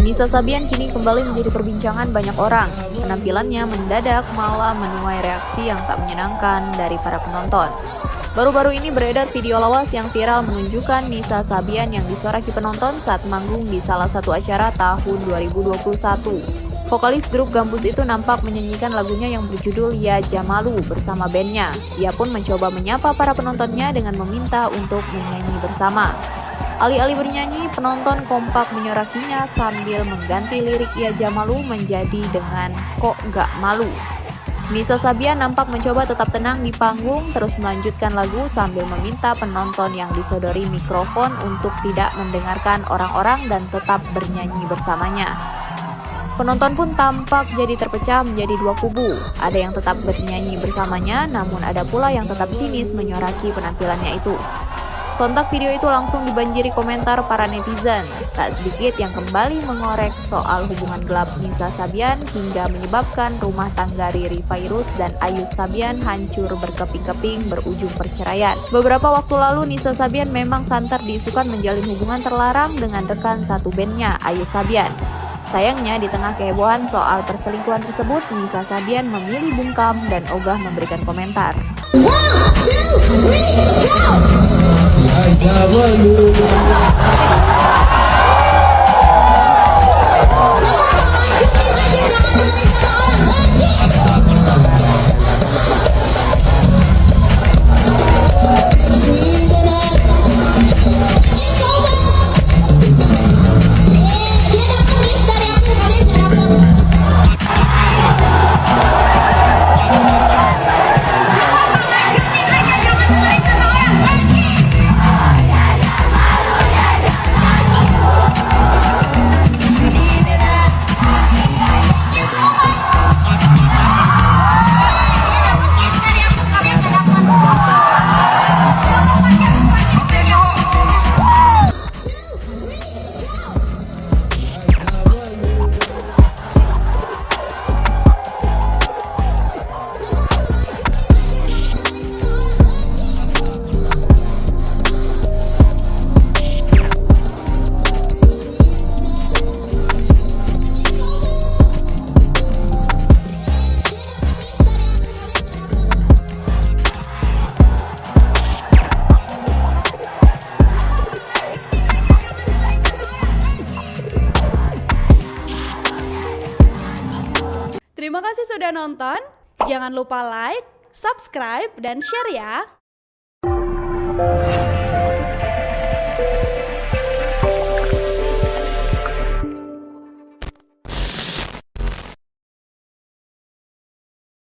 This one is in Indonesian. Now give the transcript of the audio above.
Nisa Sabian kini kembali menjadi perbincangan banyak orang. Penampilannya mendadak malah menuai reaksi yang tak menyenangkan dari para penonton. Baru-baru ini beredar video lawas yang viral menunjukkan Nisa Sabian yang disoraki penonton saat manggung di salah satu acara tahun 2021. Vokalis grup Gambus itu nampak menyanyikan lagunya yang berjudul Ya Jamalu bersama bandnya. Ia pun mencoba menyapa para penontonnya dengan meminta untuk menyanyi bersama. Alih-alih bernyanyi, penonton kompak menyorakinya sambil mengganti lirik Ya Jamalu menjadi dengan Kok Gak Malu. Nisa Sabian nampak mencoba tetap tenang di panggung, terus melanjutkan lagu sambil meminta penonton yang disodori mikrofon untuk tidak mendengarkan orang-orang dan tetap bernyanyi bersamanya. Penonton pun tampak jadi terpecah menjadi dua kubu. Ada yang tetap bernyanyi bersamanya, namun ada pula yang tetap sinis menyoraki penampilannya itu. Sontak video itu langsung dibanjiri komentar para netizen. Tak sedikit yang kembali mengorek soal hubungan gelap Nisa Sabian hingga menyebabkan rumah tangga Riri Fairuz dan Ayus Sabian hancur berkeping-keping berujung perceraian. Beberapa waktu lalu Nisa Sabian memang santer diisukan menjalin hubungan terlarang dengan rekan satu bandnya, Ayus Sabian. Sayangnya di tengah kehebohan soal perselingkuhan tersebut, Nisa Sabian memilih bungkam dan ogah memberikan komentar. 1, 2, 3, go! Terima kasih sudah nonton. Jangan lupa like, subscribe, dan share ya.